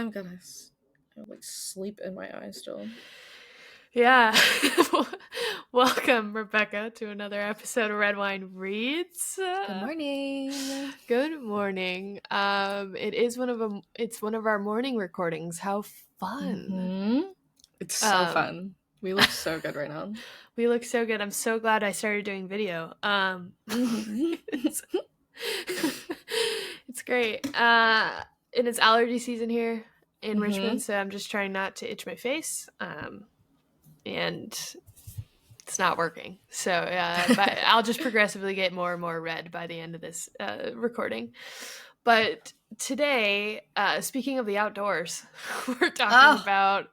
I'm gonna like sleep in my eyes still. Yeah. Welcome, Rebecca, to another episode of Red Wine Reads. Good morning. Good morning. It's one of our morning recordings. How fun. It's so fun. We look so good right now. We look so good. I'm so glad I started doing video. It's great. And it's allergy season here in Richmond, so I'm just trying not to itch my face. And it's not working. So but I'll just progressively get more and more red by the end of this recording. But today, speaking of the outdoors, we're talking about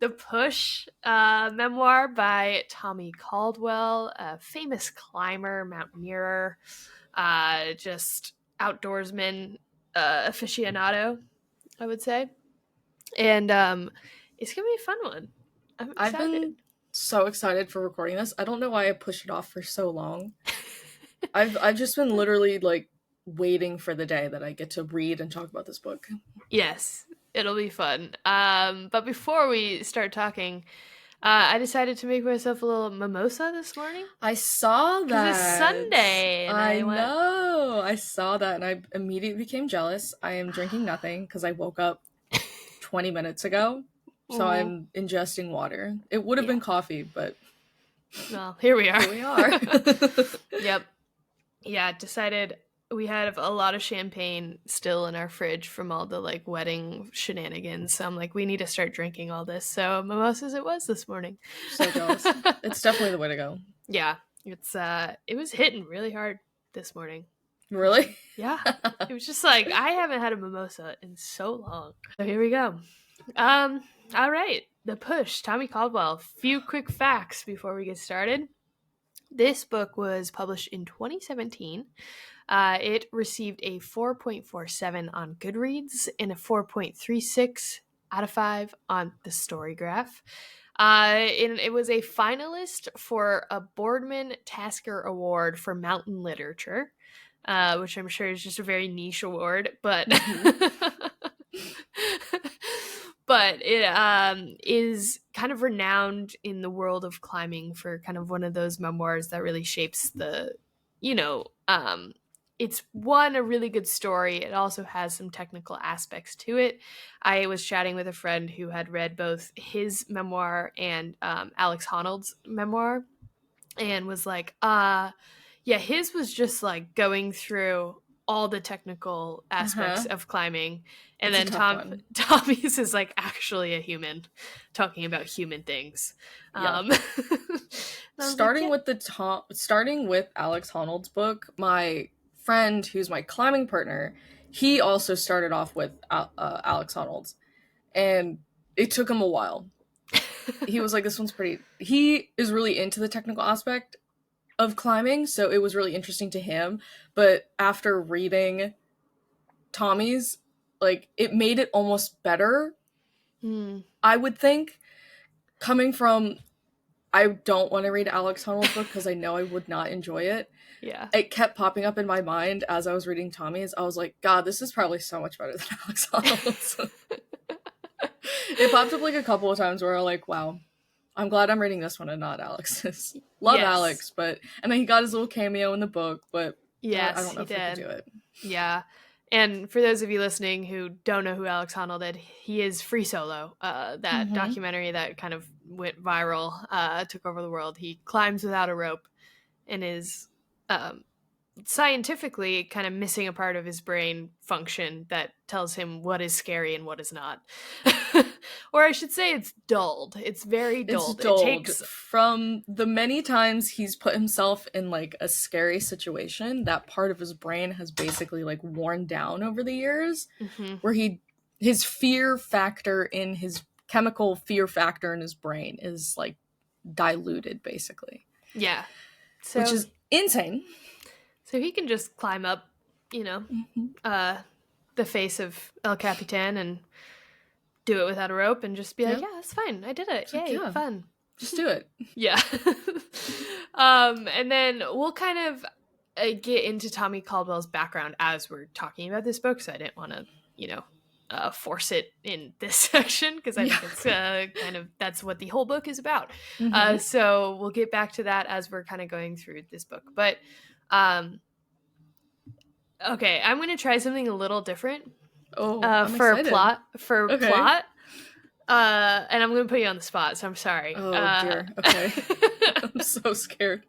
The Push memoir by Tommy Caldwell, a famous climber, mountaineer, just outdoorsman aficionado, I would say. And it's going to be a fun one. I'm excited. I've been so excited for recording this. I don't know why I pushed it off for so long. I've just been literally like waiting for the day that I get to read and talk about this book. Yes, it'll be fun. But before we start talking, I decided to make myself a little mimosa this morning. I saw that. It's Sunday. And I know. I saw that and I immediately became jealous. I am drinking nothing because I woke up 20 minutes ago. So I'm ingesting water. It would have been coffee, but... Well, here we are. Here we are. Yep. Yeah, decided we had a lot of champagne still in our fridge from all the, like, wedding shenanigans. So I'm like, we need to start drinking all this. So mimosas it was this morning. So jealous. It's definitely the way to go. Yeah. It was hitting really hard this morning. Really? Yeah. It was just like, I haven't had a mimosa in so long. So here we go. All right. The Push, Tommy Caldwell. Few quick facts before we get started. This book was published in 2017. It received a 4.47 on Goodreads and a 4.36 out of 5 on the Storygraph. And it was a finalist for a Boardman Tasker Award for Mountain Literature, which I'm sure is just a very niche award, but... But it is kind of renowned in the world of climbing for kind of one of those memoirs that really shapes the, it's a really good story. It also has some technical aspects to it. I was chatting with a friend who had read both his memoir and Alex Honnold's memoir and was like, his was just like going through all the technical aspects of climbing. And it's then Tommy's is like actually a human talking about human things. Yeah. Starting with Alex Honnold's book, my friend who's my climbing partner, he also started off with Alex Honnold's. And it took him a while. He was like, this one's pretty... He is really into the technical aspect of climbing, so it was really interesting to him. But after reading Tommy's, like, it made it almost better, I would think. Coming from, I don't want to read Alex Honnold's book because I know I would not enjoy it. Yeah. It kept popping up in my mind as I was reading Tommy's. I was like, God, this is probably so much better than Alex Honnold's. It popped up like a couple of times where I'm like, wow, I'm glad I'm reading this one and not Alex's. Love Alex, but... And then he got his little cameo in the book, but yes, I don't know if he could do it. Yeah. And for those of you listening who don't know who Alex Honnold is, he is Free Solo, that documentary that kind of went viral, took over the world. He climbs without a rope and is scientifically kind of missing a part of his brain function that tells him what is scary and what is not. Or I should say it's dulled. It's very dulled. It's dulled. From the many times he's put himself in like a scary situation, that part of his brain has basically like worn down over the years, where his fear factor in his chemical fear factor in his brain is like diluted basically. Yeah. Which is insane. So he can just climb up, the face of El Capitan and do it without a rope and just be like, yeah, it's fine. I did it. Yay, fun. Just do it. Yeah. And then we'll kind of get into Tommy Caldwell's background as we're talking about this book, so I didn't want to, force it in this section because I think it's kind of that's what the whole book is about. So we'll get back to that as we're kind of going through this book. But okay, I'm going to try something a little different. I'm for excited. plot. And I'm going to put you on the spot, so I'm sorry. Oh dear. Okay. I'm so scared.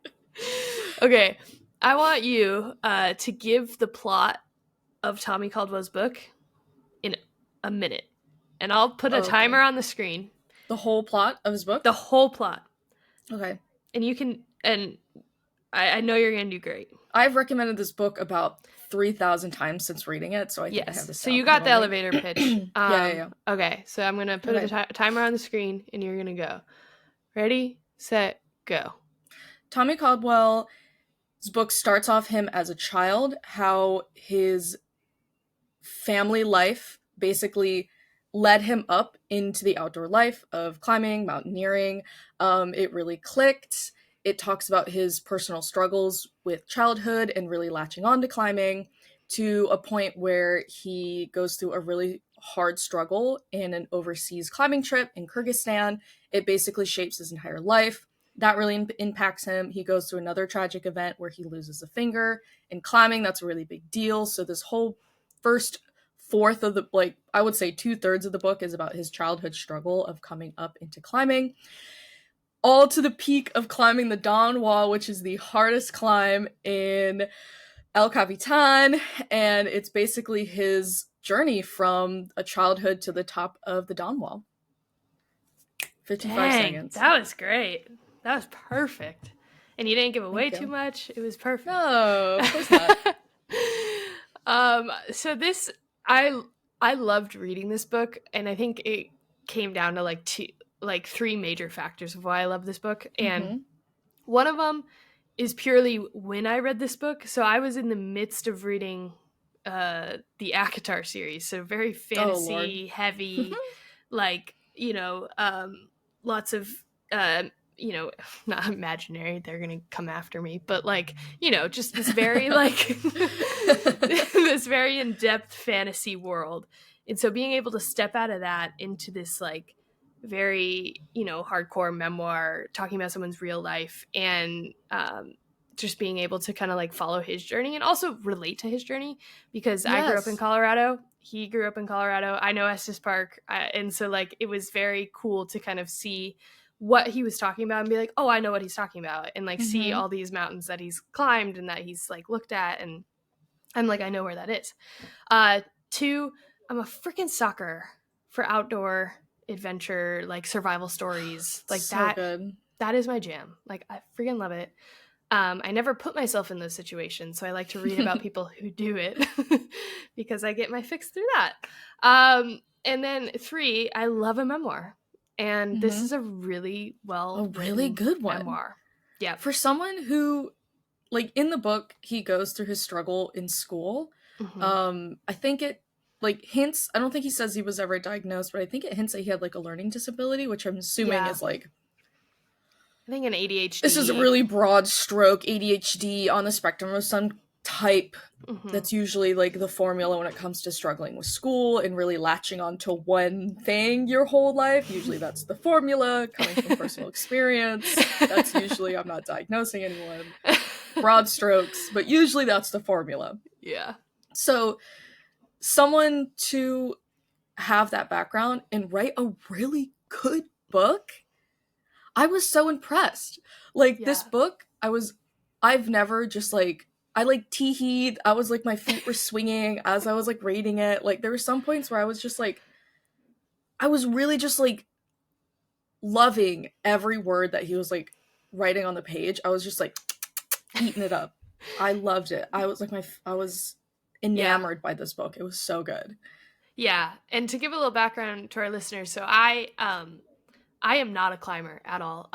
Okay, I want you to give the plot of Tommy Caldwell's book in a minute, and I'll put a timer on the screen. The whole plot of his book? The whole plot. Okay. And you can, and I know you're going to do great. I've recommended this book about 3,000 times since reading it, so I think I have this. So you got the elevator pitch. Yeah. Okay, so I'm going to put a timer on the screen, and you're going to go. Ready, set, go. Tommy Caldwell's book starts off him as a child, how his family life basically led him up into the outdoor life of climbing, mountaineering. It really clicked. It talks about his personal struggles with childhood and really latching on to climbing to a point where he goes through a really hard struggle in an overseas climbing trip in Kyrgyzstan. It basically shapes his entire life. That really impacts him. He goes through another tragic event where he loses a finger. In climbing, that's a really big deal. So this whole first fourth of the, I would say 2/3 of the book is about his childhood struggle of coming up into climbing. All to the peak of climbing the Dawn Wall, which is the hardest climb in El Capitan. And it's basically his journey from a childhood to the top of the Dawn Wall. 55 seconds. That was great. That was perfect. And you didn't give away too much. It was perfect. No, of course not. So this, I loved reading this book, and I think it came down to three major factors of why I love this book. And one of them is purely when I read this book. So I was in the midst of reading the ACOTAR series, so very fantasy heavy, lots of not imaginary, they're gonna come after me, but just this very this very in-depth fantasy world. And so being able to step out of that into this very hardcore memoir talking about someone's real life, and just being able to kind of follow his journey and also relate to his journey, because I grew up in Colorado, he grew up in Colorado, I know Estes Park, and so it was very cool to kind of see what he was talking about and be like, oh, I know what he's talking about, and see all these mountains that he's climbed and that he's looked at, and I'm I know where that is. 2, I'm a freaking sucker for outdoor adventure, survival stories, so that. Good. That is my jam. I freaking love it. I never put myself in those situations, so I like to read about people who do it because I get my fix through that. And then 3, I love a memoir. And this is a really good one. Memoir. Yeah. For someone who, in the book, he goes through his struggle in school. I think it, hints, I don't think he says he was ever diagnosed, but I think it hints that he had, a learning disability, which I'm assuming is, I think an ADHD. This is a really broad stroke, ADHD on the spectrum of some type. That's usually the formula when it comes to struggling with school and really latching on to one thing your whole life. Usually that's the formula coming from personal experience. That's usually, I'm not diagnosing anyone, broad strokes, but usually that's the formula. Yeah. So someone to have that background and write a really good book, I was so impressed. This book, I've never just I teeheed. I was my feet were swinging as I was reading it. There were some points where I was just I was really just loving every word that he was writing on the page. I was just eating it up. I loved it. I was I was enamored by this book. It was so good. Yeah, and to give a little background to our listeners, so I am not a climber at all.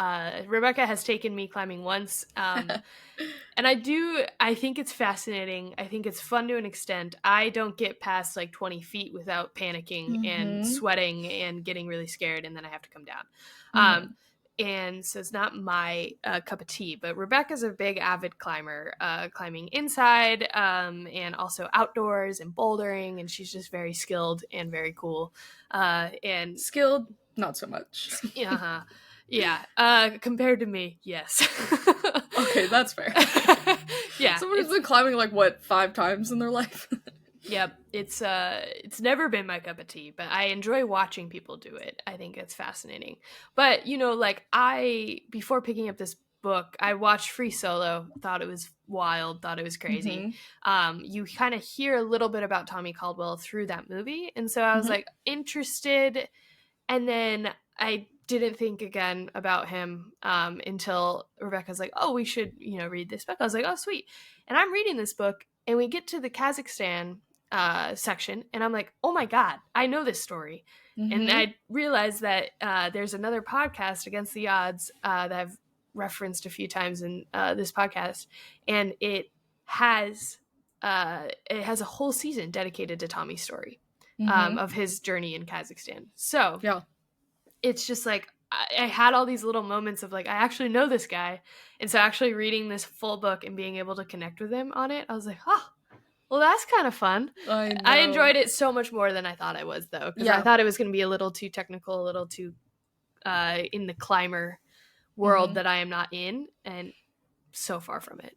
Rebecca has taken me climbing once. And I think it's fascinating. I think it's fun to an extent. I don't get past 20 feet without panicking and sweating and getting really scared, and then I have to come down. And so it's not my cup of tea, but Rebecca's a big avid climber, climbing inside and also outdoors and bouldering, and she's just very skilled and very cool. And skilled, not so much. Compared to me, yes. Okay, that's fair. Yeah, someone who's been climbing like what 5 times in their life. Yep, it's never been my cup of tea, but I enjoy watching people do it. I think it's fascinating. But like before picking up this book, I watched Free Solo, thought it was wild, thought it was crazy. You kind of hear a little bit about Tommy Caldwell through that movie, and so I was like interested, and then I didn't think again about him until Rebecca's like, "Oh, we should read this book." I was like, "Oh, sweet," and I'm reading this book, and we get to the Kazakhstan section, and I'm like, oh my god, I know this story. And I realized that there's another podcast, Against the Odds, that I've referenced a few times in this podcast, and it has a whole season dedicated to Tommy's story of his journey in Kazakhstan. So yeah, it's just like I had all these little moments of like, I actually know this guy, and so actually reading this full book and being able to connect with him on it, I was like, oh, well, that's kind of fun. I enjoyed it so much more than I thought I was, though, because I thought it was going to be a little too technical, a little too in the climber world that I am not in, and so far from it.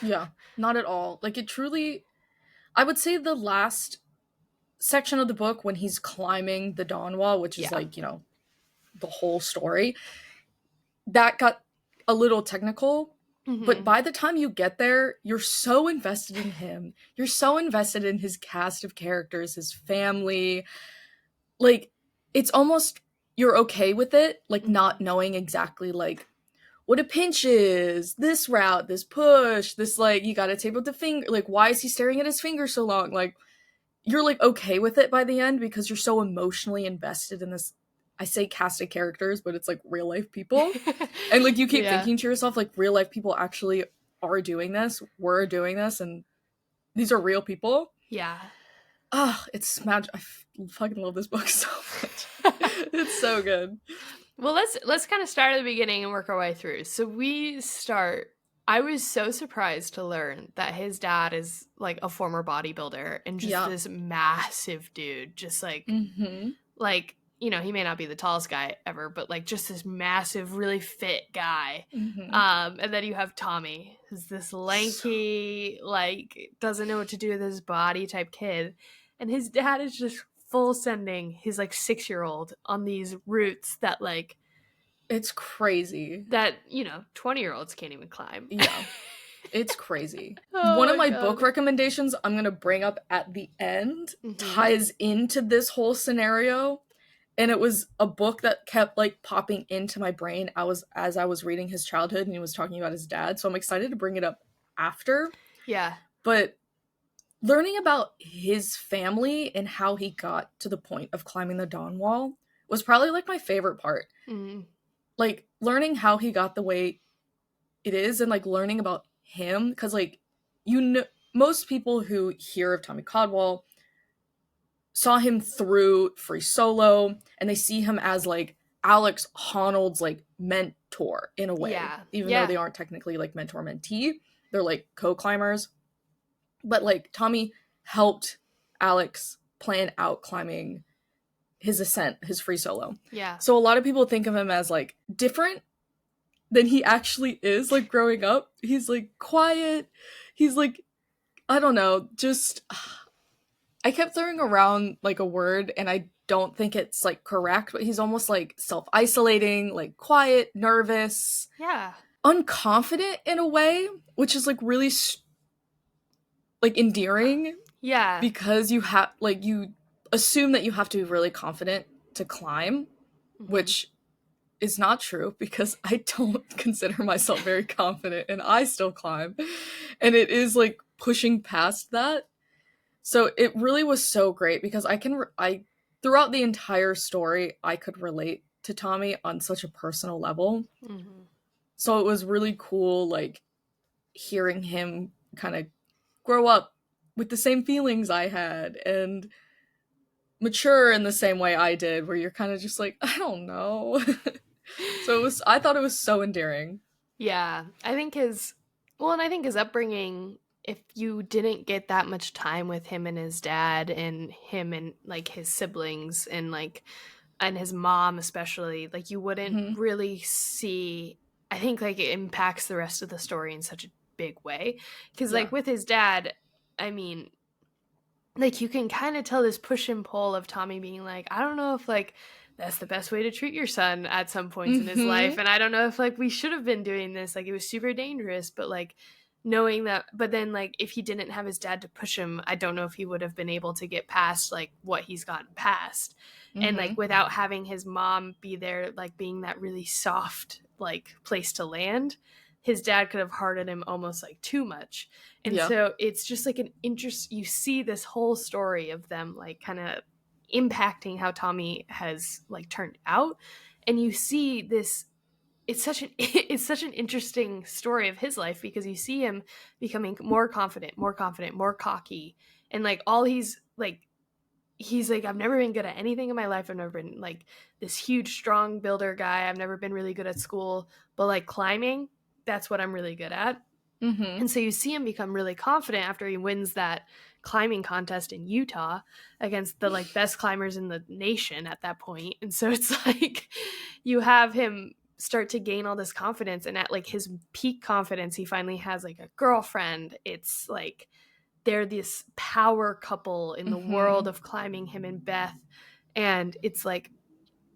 Yeah, not at all. Like, it truly, I would say the last section of the book when he's climbing the Dawn Wall, which is like, the whole story, that got a little technical. But by the time you get there, you're so invested in him. You're so invested in his cast of characters, his family. Like, it's almost, you're okay with it, like, not knowing exactly, like, what a pinch is, this route, this push, this, like, you gotta tape with the finger. Like, why is he staring at his finger so long? Like, you're, like, okay with it by the end because you're so emotionally invested in this, I say cast of characters, but it's like real life people. And like you keep thinking to yourself, like, real life people actually are doing this, we're doing this, and these are real people. Yeah. Oh, it's magic. I fucking love this book so much. It's so good. Well, let's kind of start at the beginning and work our way through. So I was so surprised to learn that his dad is like a former bodybuilder and just this massive dude, just like like, he may not be the tallest guy ever, but like just this massive, really fit guy. And then you have Tommy, who's this lanky, like doesn't know what to do with his body type kid. And his dad is just full sending his like 6-year-old on these routes that like, it's crazy. That, 20-year-olds can't even climb. Yeah. It's crazy. One of my book recommendations I'm going to bring up at the end ties into this whole scenario. And it was a book that kept like popping into my brain as I was reading his childhood, and he was talking about his dad. So I'm excited to bring it up after. Yeah. But learning about his family and how he got to the point of climbing the Dawn Wall was probably like my favorite part. Like learning how he got the way it is, and like learning about him, because like most people who hear of Tommy Caldwell saw him through Free Solo, and they see him as like Alex Honnold's like mentor in a way, even though they aren't technically like mentor mentee, they're like co-climbers. But like Tommy helped Alex plan out climbing his ascent, his Free Solo. Yeah. So a lot of people think of him as like different than he actually is. Like growing up, he's like quiet. He's like, I don't know, just I kept throwing around like a word, and I don't think it's like correct, but he's almost like self-isolating, like quiet, nervous, unconfident in a way, which is like really like endearing. Yeah. Because you have like you assume that you have to be really confident to climb, which is not true, because I don't consider myself very confident and I still climb. And it is like pushing past that. So it really was so great because I throughout the entire story, I could relate to Tommy on such a personal level. So it was really cool, like hearing him kind of grow up with the same feelings I had and mature in the same way I did, where you're kind of just like, I don't know. So I thought it was so endearing. Yeah, I think his upbringing, if you didn't get that much time with him and his dad and him and like his siblings and like and his mom especially, like you wouldn't really see, I think like it impacts the rest of the story in such a big way. Because like with his dad, I mean, like you can kind of tell this push and pull of Tommy being like, I don't know if like that's the best way to treat your son at some points in his life, and I don't know if like we should have been doing this, like it was super dangerous, but like knowing that, but then like if he didn't have his dad to push him, I don't know if he would have been able to get past like what he's gotten past. And like without having his mom be there, like being that really soft like place to land, his dad could have hearted him almost like too much. And so it's just like an interest. You see this whole story of them like kind of impacting how Tommy has like turned out. And you see this, it's such an interesting story of his life because you see him becoming more confident, more cocky. And like all he's like, I've never been good at anything in my life. I've never been like this huge, strong builder guy. I've never been really good at school, but like climbing, that's what I'm really good at. And so you see him become really confident after he wins that climbing contest in Utah against the like best climbers in the nation at that point. And so it's like you have him start to gain all this confidence, and at like his peak confidence, he finally has like a girlfriend. It's like they're this power couple in the world of climbing, him and Beth. And it's like,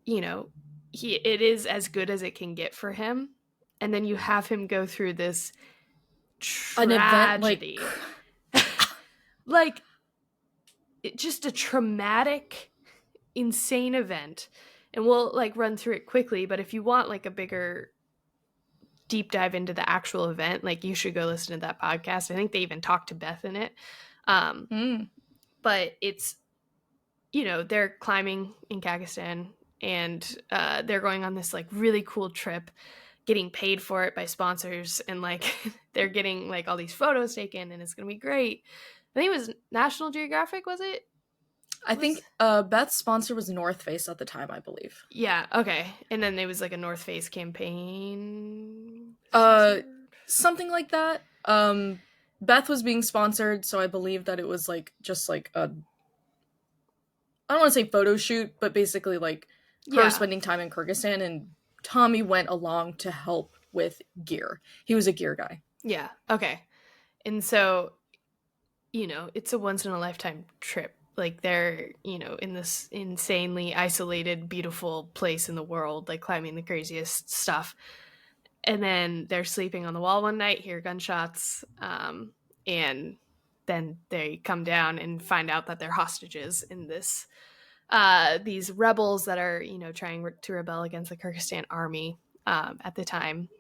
you know, it is as good as it can get for him. And then you have him go through this tragedy. An event like just a traumatic, insane event. And we'll like run through it quickly, but if you want like a bigger deep dive into the actual event, like you should go listen to that podcast. I think they even talked to Beth in it. But it's, you know, they're climbing in Kazakhstan, and they're going on this like really cool trip, getting paid for it by sponsors, and like they're getting like all these photos taken, and it's gonna be great. I think it was National Geographic, was it? I think Beth's sponsor was North Face at the time, I believe. Yeah, okay. And then there was like a North Face campaign. Something like that. Beth was being sponsored, so I believe that it was like just like a, I don't want to say photo shoot, but basically like her spending time in Kyrgyzstan, and Tommy went along to help with gear. He was a gear guy. Yeah, okay. And so, you know, it's a once in a lifetime trip. Like they're, you know, in this insanely isolated, beautiful place in the world, like climbing the craziest stuff. And then they're sleeping on the wall one night, hear gunshots, and then they come down and find out that they're hostages in this these rebels that are, you know, trying to rebel against the Kyrgyzstan army at the time.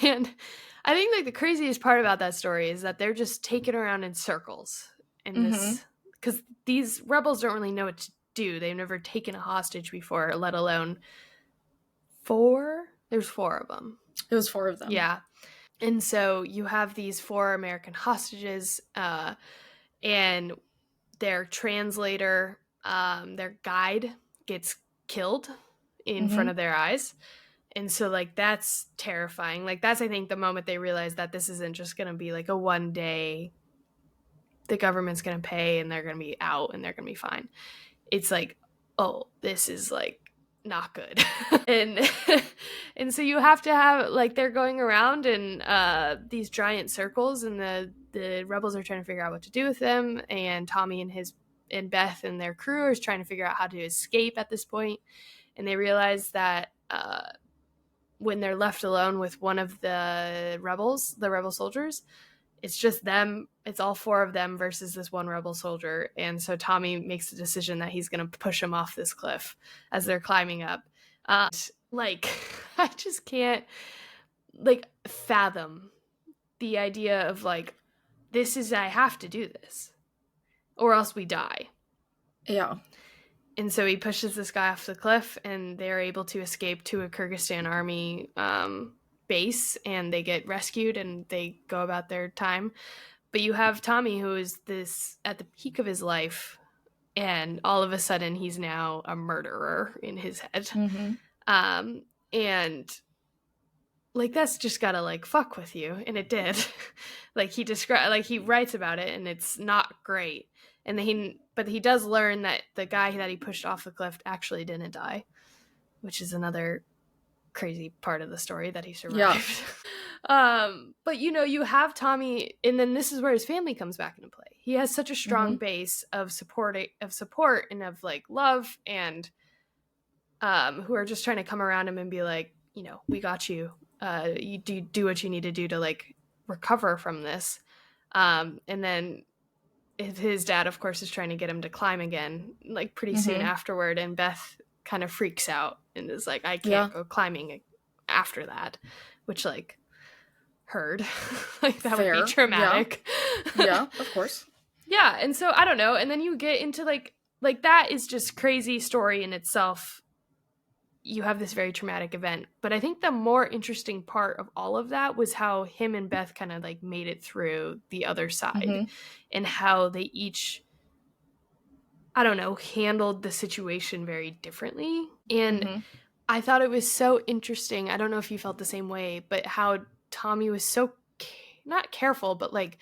And I think like the craziest part about that story is that they're just taken around in circles in this, because these rebels don't really know what to do. They've never taken a hostage before, let alone there's 4 of them. It was 4 of them. Yeah. And so you have these 4 American hostages, and their translator, their guide gets killed in front of their eyes. And so like that's terrifying. Like that's, I think, the moment they realize that this isn't just going to be like a one day, the government's going to pay and they're going to be out and they're going to be fine. It's like, oh, this is like not good. and so you have to have like, they're going around in these giant circles, and the rebels are trying to figure out what to do with them, and Tommy and Beth and their crew are trying to figure out how to escape at this point. And they realize that when they're left alone with one of the rebel soldiers, it's just them. It's all 4 of them versus this one rebel soldier. And so Tommy makes the decision that he's going to push him off this cliff as they're climbing up. Like, I just can't like fathom the idea of like, I have to do this or else we die. Yeah. And so he pushes this guy off the cliff, and they're able to escape to a Kyrgyzstan army base, and they get rescued and they go about their time. But you have Tommy, who is this at the peak of his life, and all of a sudden he's now a murderer in his head. And like, that's just gotta like fuck with you. And it did. Like he writes about it and it's not great. And but he does learn that the guy that he pushed off the cliff actually didn't die, which is another crazy part of the story, that he survived. Yeah. But you have Tommy, and then this is where his family comes back into play. He has such a strong base of support and of like love, and who are just trying to come around him and be like, we got you. You do what you need to do to like recover from this. And then his dad, of course, is trying to get him to climb again, like pretty soon afterward. And Beth kind of freaks out and is like, I can't go climbing after that, which like hurt. Like that would be traumatic. Yeah, of course. Yeah. And so I don't know. And then you get into like that is just crazy story in itself. You have this very traumatic event. But I think the more interesting part of all of that was how him and Beth kind of like made it through the other side, and how they each, I don't know, handled the situation very differently. And I thought it was so interesting. I don't know if you felt the same way, but how Tommy was so not careful, but like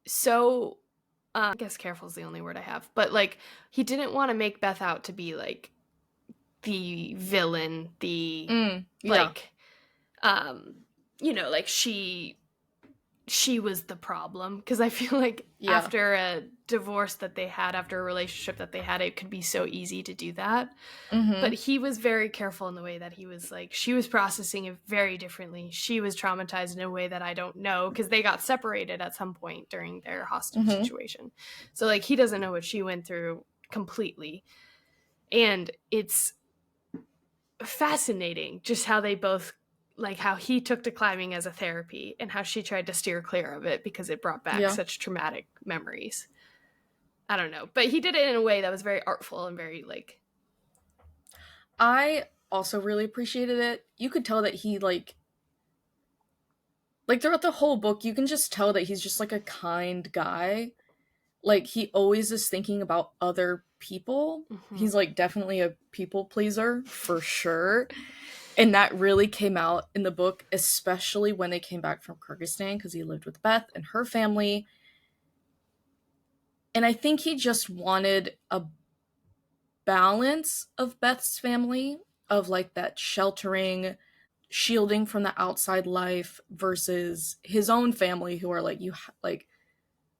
so, I guess careful is the only word I have, but like he didn't want to make Beth out to be like the villain, like like she was the problem, because I feel like after a divorce that they had, after a relationship that they had, it could be so easy to do that. But he was very careful in the way that he was like, she was processing it very differently. She was traumatized in a way that I don't know, because they got separated at some point during their hostage situation. So like he doesn't know what she went through completely. And it's fascinating just how they both, like how he took to climbing as a therapy and how she tried to steer clear of it because it brought back such traumatic memories. I don't know, but he did it in a way that was very artful and very like, I also really appreciated it. You could tell that he like throughout the whole book, you can just tell that he's just like a kind guy. Like he always is thinking about other people. He's like definitely a people pleaser for sure. And that really came out in the book, especially when they came back from Kyrgyzstan, because he lived with Beth and her family. And I think he just wanted a balance of Beth's family, of like that sheltering, shielding from the outside life, versus his own family who are like,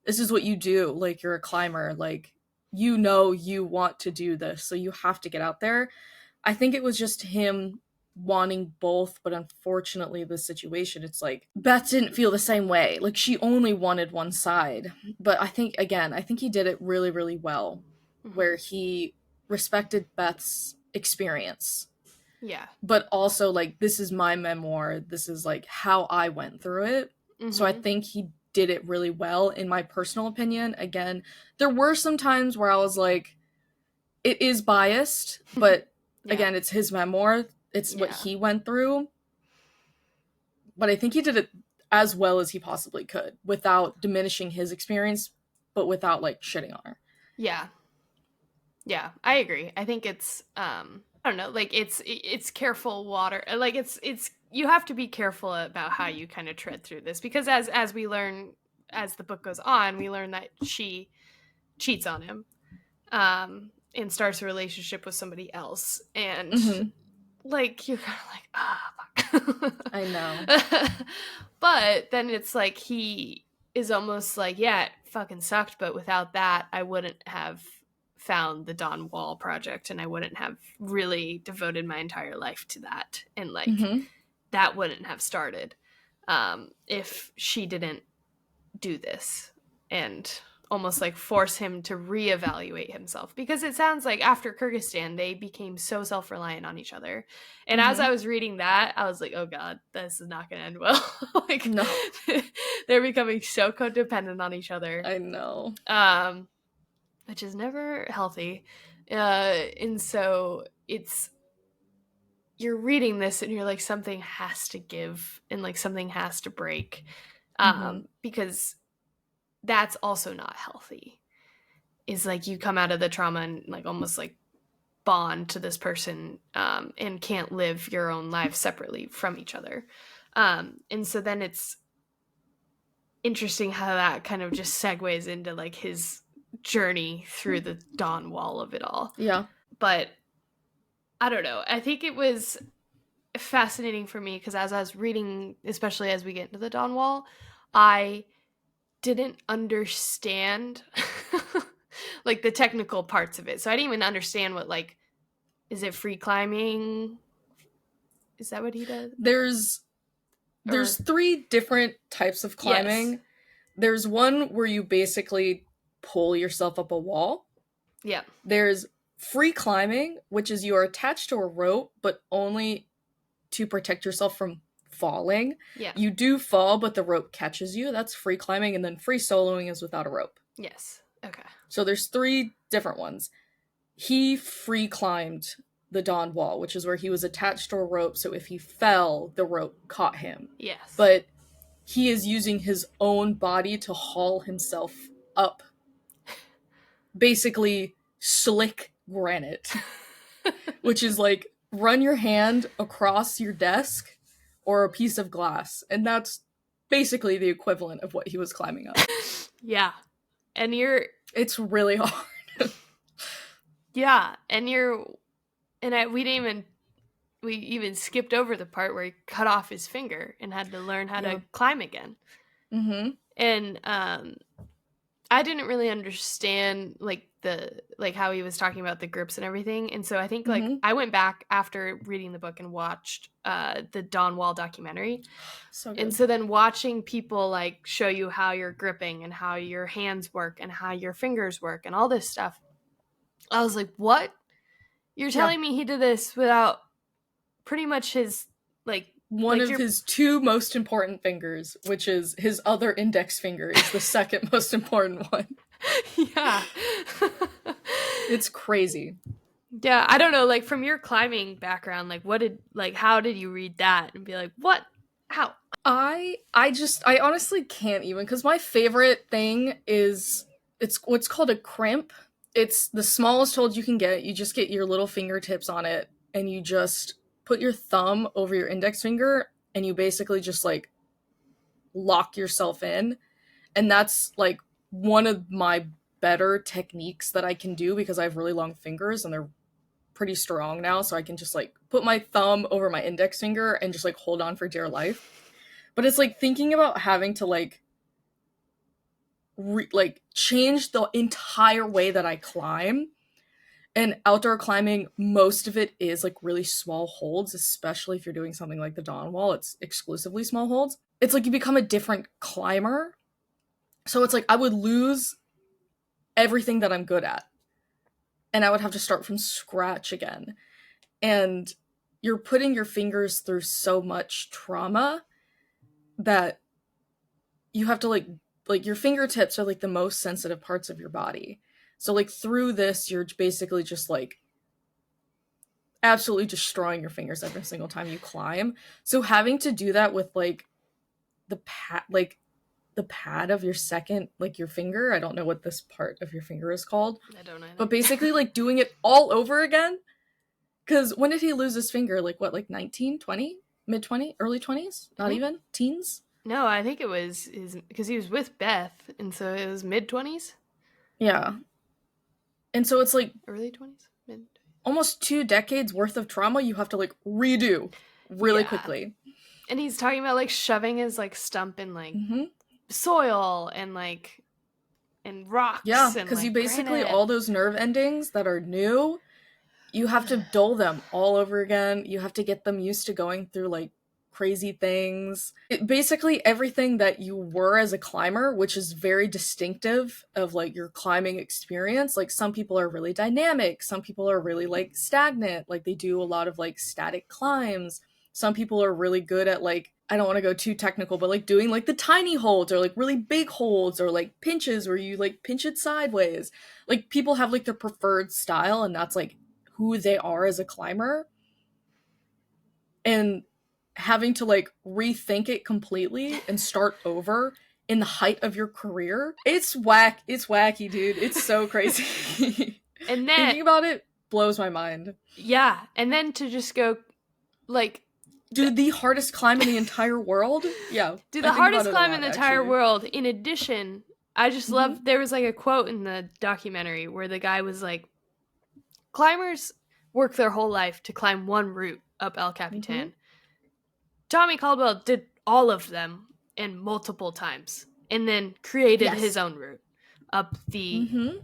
this is what you do. Like, you're a climber. Like, you want to do this, so you have to get out there. I think it was just him wanting both, but unfortunately the situation, it's like Beth didn't feel the same way. Like she only wanted one side. But I think he did it really, really well, where he respected Beth's experience. Yeah. But also like, this is my memoir. This is like how I went through it. So I think he did it really well, in my personal opinion. Again, there were some times where I was like, it is biased, but again, it's his memoir. It's what he went through. But I think he did it as well as he possibly could, without diminishing his experience, but without like shitting on her. Yeah. Yeah, I agree. I think it's I don't know, like it's careful water. Like it's you have to be careful about how you kind of tread through this, because as we learn, as the book goes on, we learn that she cheats on him and starts a relationship with somebody else, and like you're kind of like, fuck. I know. But then it's like he is almost like, yeah, it fucking sucked, but without that I wouldn't have found the Dawn Wall project, and I wouldn't have really devoted my entire life to that, and like that wouldn't have started if she didn't do this and almost like force him to reevaluate himself, because it sounds like after Kyrgyzstan they became so self-reliant on each other, and as I was reading that I was like, oh god, this is not gonna end well. Like, no. They're becoming so codependent on each other. I know. Which is never healthy. And so you're reading this and you're like, something has to give and like something has to break. Because that's also not healthy. Is like you come out of the trauma and like almost like bond to this person and can't live your own life separately from each other. And so then it's interesting how that kind of just segues into like his journey through the Dawn Wall of it all. Yeah. But I don't know. I think it was fascinating for me because as I was reading, especially as we get into the Dawn Wall, I didn't understand like the technical parts of it. So I didn't even understand what, like, is it free climbing? Is that what he does? There's 3 different types of climbing. Yes. There's one where you basically pull yourself up a wall. Yeah. There's free climbing, which is you are attached to a rope, but only to protect yourself from falling. Yeah. You do fall, but the rope catches you. That's free climbing. And then free soloing is without a rope. Yes. Okay. So there's 3 different ones. He free climbed the Dawn Wall, which is where he was attached to a rope, so if he fell, the rope caught him. Yes. But he is using his own body to haul himself up. Basically, slick granite. Which is like, run your hand across your desk or a piece of glass. And that's basically the equivalent of what he was climbing up. Yeah. And it's really hard. Yeah. We even skipped over the part where he cut off his finger and had to learn how to climb again. Mm-hmm. And I didn't really understand how he was talking about the grips and everything. And so I think I went back after reading the book and watched the Dawn Wall documentary. So good. And so then watching people like show you how you're gripping and how your hands work and how your fingers work and all this stuff, I was like, what? You're telling me he did this without pretty much his one of his 2 most important fingers, which is his other index finger, is the second most important one. Yeah. It's crazy. Yeah, I don't know, like from your climbing background, how did you read that and be like, what? How? I honestly can't even, because my favorite thing is it's what's called a crimp. It's the smallest hold you can get. You just get your little fingertips on it and you just put your thumb over your index finger and you basically just like lock yourself in. And that's like one of my better techniques that I can do because I have really long fingers and they're pretty strong now. So I can just like put my thumb over my index finger and just like hold on for dear life. But it's like thinking about having to like change the entire way that I climb. And outdoor climbing, most of it is like really small holds, especially if you're doing something like the Dawn Wall. It's exclusively small holds. It's like you become a different climber. So it's like I would lose everything that I'm good at. And I would have to start from scratch again. And you're putting your fingers through so much trauma that you have to like your fingertips are like the most sensitive parts of your body. So like through this, you're basically just like absolutely destroying your fingers every single time you climb. So having to do that with like the pad of your second, like your finger, I don't know what this part of your finger is called. I don't know. But basically like doing it all over again. Because when did he lose his finger? Like what, like 19, 20, mid 20, early 20s? Not even teens? No, I think it was because he was with Beth, and so it was mid 20s. Yeah. And so it's like early 20s, mid almost 2 decades worth of trauma you have to like redo really quickly. And he's talking about like shoving his like stump in like soil and like and rocks. Yeah, because you basically all those nerve endings that are new, you have to dull them all over again. You have to get them used to going through like crazy things. Basically everything that you were as a climber, which is very distinctive of like your climbing experience. Like some people are really dynamic, some people are really like stagnant, like they do a lot of like static climbs. Some people are really good at like, I don't want to go too technical, but like doing like the tiny holds or like really big holds or like pinches where you like pinch it sideways. Like people have like their preferred style and that's like who they are as a climber. And having to like rethink it completely and start over in the height of your career, it's wacky, dude. It's so crazy. And then thinking about it, blows my mind. Yeah, and then to just go, like... Do the hardest climb in the entire world? Yeah. Do the hardest climb in the entire world. In addition, I just love... There was, like, a quote in the documentary where the guy was like, climbers work their whole life to climb one route up El Capitan. Tommy Caldwell did all of them and multiple times, and then created his own route up the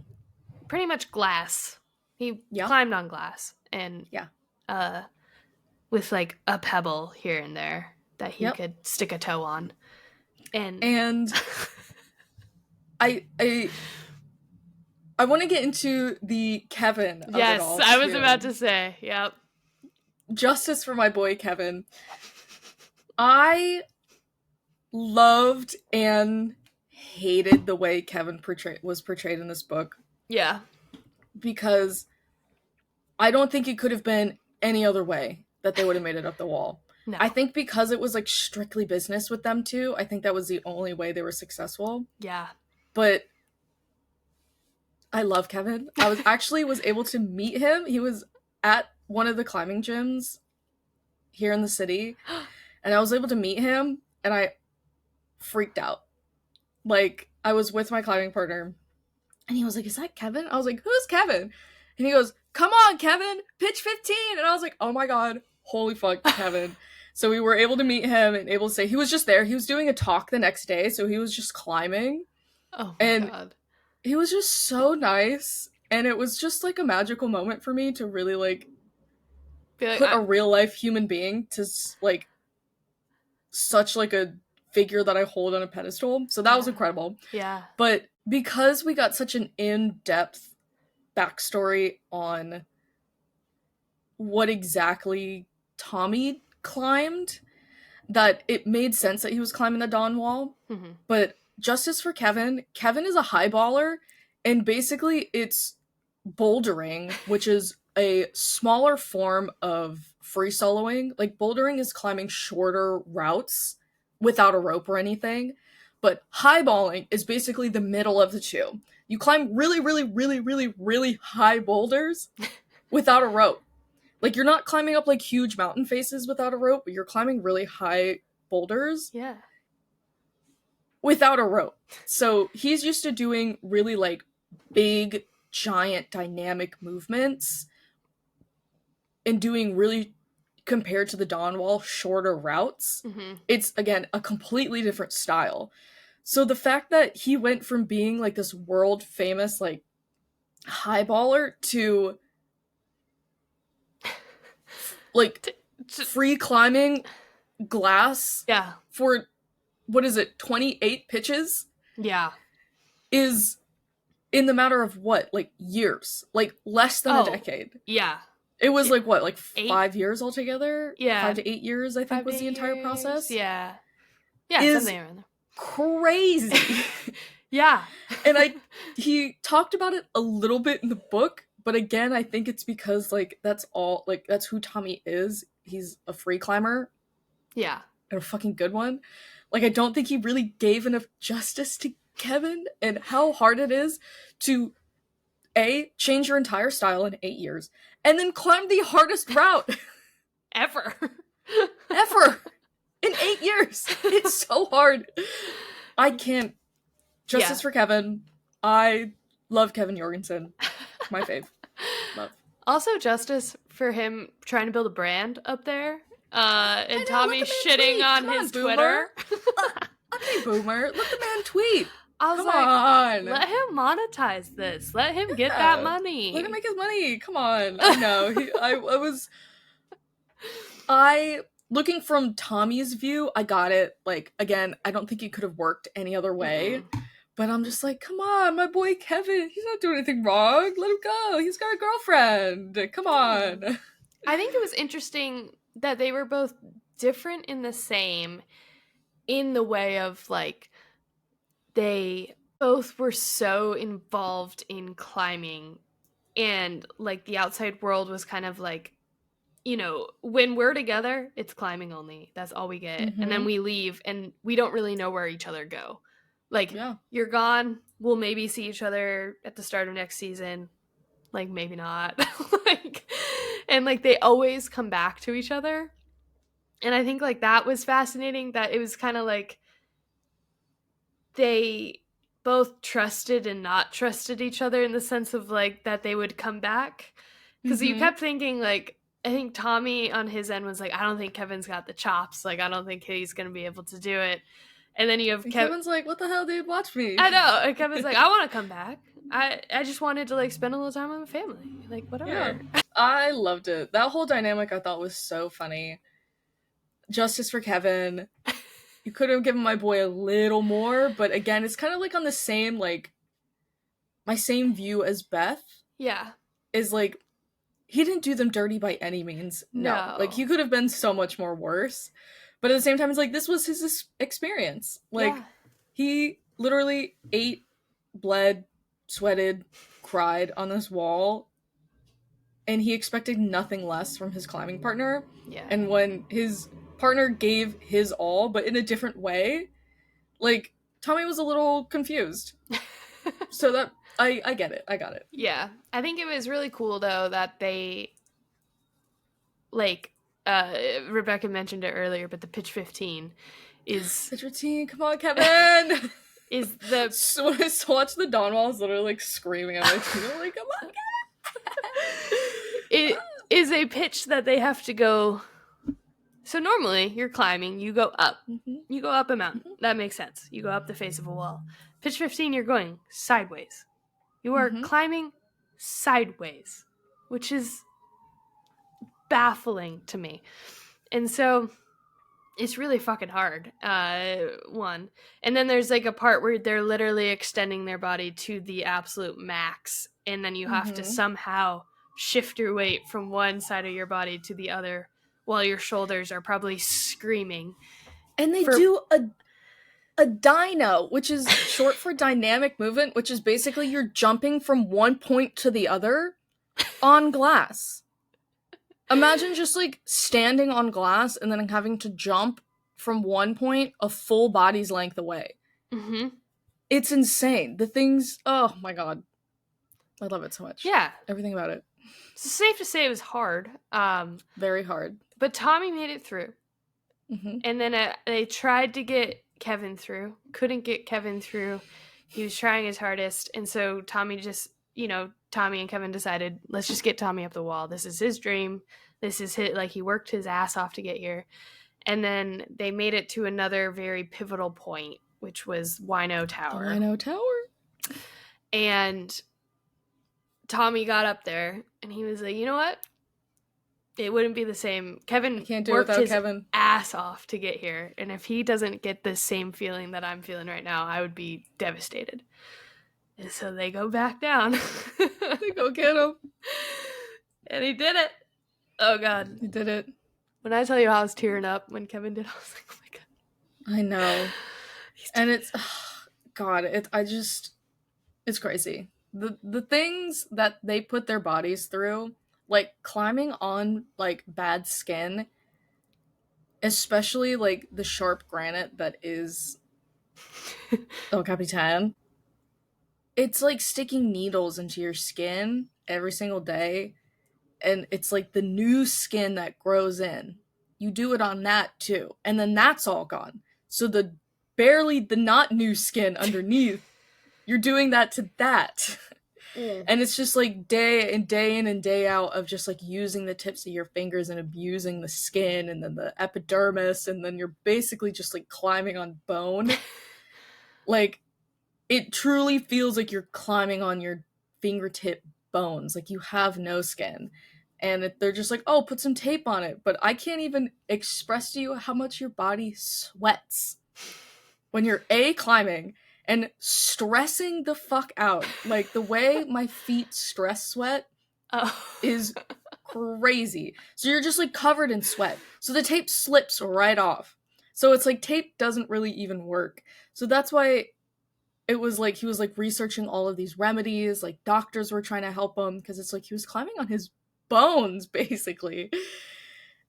pretty much glass. He climbed on glass, and with like a pebble here and there that he could stick a toe on. And I want to get into the Kevin of it all, I was about to say, justice for my boy Kevin. I loved and hated the way Kevin was portrayed in this book. Yeah. Because I don't think it could have been any other way that they would have made it up the wall. No. I think because it was like strictly business with them two, I think that was the only way they were successful. Yeah. But I love Kevin. I was able to meet him. He was at one of the climbing gyms here in the city. And I was able to meet him, and I freaked out. Like, I was with my climbing partner, and he was like, "Is that Kevin?" I was like, "Who's Kevin?" And he goes, "Come on, Kevin, pitch 15." And I was like, "Oh my god, holy fuck, Kevin." So we were able to meet him and able to say, he was just there. He was doing a talk the next day, so he was just climbing. Oh my god. He was just so nice, and it was just, like, a magical moment for me to really, like put a real-life human being to, like, such like a figure that I hold on a pedestal. So that was incredible. Yeah. But because we got such an in-depth backstory on what exactly Tommy climbed, that it made sense that he was climbing the Dawn Wall. But justice for Kevin. Kevin is a highballer, and basically it's bouldering, which is a smaller form of free soloing. Like, bouldering is climbing shorter routes without a rope or anything, but highballing is basically the middle of the two. You climb really, really, really, really, really high boulders without a rope. Like, you're not climbing up like huge mountain faces without a rope, but you're climbing really high boulders without a rope. So he's used to doing really like big, giant, dynamic movements and doing really, compared to the Dawn Wall, shorter routes. It's, again, a completely different style. So the fact that he went from being, like, this world-famous, like, highballer to, like, free climbing glass for, what is it, 28 pitches? Yeah. Is in the matter of what? Like, years. Like, less than a decade. Yeah. It was like what, like 5 years altogether? Yeah. 5 to 8 years, I think, was the entire process. Yeah. Yeah, something around there. Crazy. Yeah. And he talked about it a little bit in the book, but again, I think it's because, like, that's who Tommy is. He's a free climber. Yeah. And a fucking good one. Like, I don't think he really gave enough justice to Kevin and how hard it is to change your entire style in 8 years, and then climb the hardest route ever in 8 years. It's so hard. I can't. Justice for Kevin. I love Kevin Jorgeson. My fave. Love. Also, justice for him trying to build a brand up there. And Tommy shitting on his Twitter. Okay, boomer. Let the man tweet. I was like, let him monetize this. Let him get that money. Let him make his money. Come on. I know. Looking from Tommy's view, I got it. Like, again, I don't think it could have worked any other way. But I'm just like, come on, my boy Kevin. He's not doing anything wrong. Let him go. He's got a girlfriend. Come on. I think it was interesting that they were both different in the same, in the way of, like, they both were so involved in climbing, and, like, the outside world was kind of like, you know, when we're together, it's climbing only. That's all we get. And then we leave, and we don't really know where each other go. Like, you're gone, we'll maybe see each other at the start of next season. like maybe not. Like, and like they always come back to each other. And I think like that was fascinating, that it was kind of like they both trusted and not trusted each other in the sense of like that they would come back. Because you kept thinking like, I think Tommy on his end was like, I don't think Kevin's got the chops. Like, I don't think he's going to be able to do it. And then you have Kevin's like, what the hell, dude? Watch me. I know. And Kevin's like, I want to come back. I just wanted to like spend a little time with my family. Like, whatever. Yeah. I loved it. That whole dynamic I thought was so funny. Justice for Kevin. You could have given my boy a little more, but again, it's kind of like on the same, like, my same view as Beth. Yeah. Is like, he didn't do them dirty by any means. No. Like, he could have been so much more worse. But at the same time, it's like, this was his experience. Like, he literally ate, bled, sweated, cried on this wall, and he expected nothing less from his climbing partner. Yeah. And when his partner gave his all, but in a different way, like, Tommy was a little confused. So that, I get it. I got it. Yeah. I think it was really cool, though, that they, like, Rebecca mentioned it earlier, but the pitch 15 is... Pitch 15, come on, Kevin! Is the... So when I watched the Dawn Wall, I was literally, like, screaming at my team. I'm like, come on, Kevin! It is a pitch that they have to go... So normally, you're climbing, you go up. Mm-hmm. You go up a mountain. Mm-hmm. That makes sense. You go up the face of a wall. Pitch 15, you're going sideways. You are climbing sideways, which is baffling to me. And so it's really fucking hard, one. And then there's like a part where they're literally extending their body to the absolute max, and then you have to somehow shift your weight from one side of your body to the other while your shoulders are probably screaming. And they do a dyno, which is short for dynamic movement, which is basically you're jumping from one point to the other on glass. Imagine just like standing on glass and then having to jump from one point a full body's length away. Mm-hmm. It's insane. The things, oh my god. I love it so much. Yeah. Everything about it. It's safe to say it was hard. Very hard. But Tommy made it through. Mm-hmm. And then they tried to get Kevin through. Couldn't get Kevin through. He was trying his hardest. And so Tommy just, Tommy and Kevin decided, let's just get Tommy up the wall. This is his dream. This is his, like, he worked his ass off to get here. And then they made it to another very pivotal point, which was Wino Tower. The Wino Tower. And Tommy got up there and he was like, you know what? It wouldn't be the same. Kevin can't do worked without his Kevin. ass off to get here. And if he doesn't get the same feeling that I'm feeling right now, I would be devastated. And so they go back down. They go get him. And he did it. Oh, God. He did it. When I tell you how I was tearing up when Kevin did, I was like, oh, my God. I know. And it's, God, it's crazy. The things that they put their bodies through, like climbing on like bad skin, especially like the sharp granite that is El Capitan. It's like sticking needles into your skin every single day, and it's like the new skin that grows in. You do it on that too, and then that's all gone. So the not new skin underneath, you're doing that to that. And it's just like day in and day out of just like using the tips of your fingers and abusing the skin and then the epidermis, and then you're basically just like climbing on bone. Like, it truly feels like you're climbing on your fingertip bones. Like, you have no skin. And they're just like, oh, put some tape on it. But I can't even express to you how much your body sweats when you're climbing and stressing the fuck out. Like, the way my feet stress sweat is crazy. So you're just, like, covered in sweat. So the tape slips right off. So it's like tape doesn't really even work. So that's why it was like he was, like, researching all of these remedies. Like, doctors were trying to help him because it's like he was climbing on his bones, basically.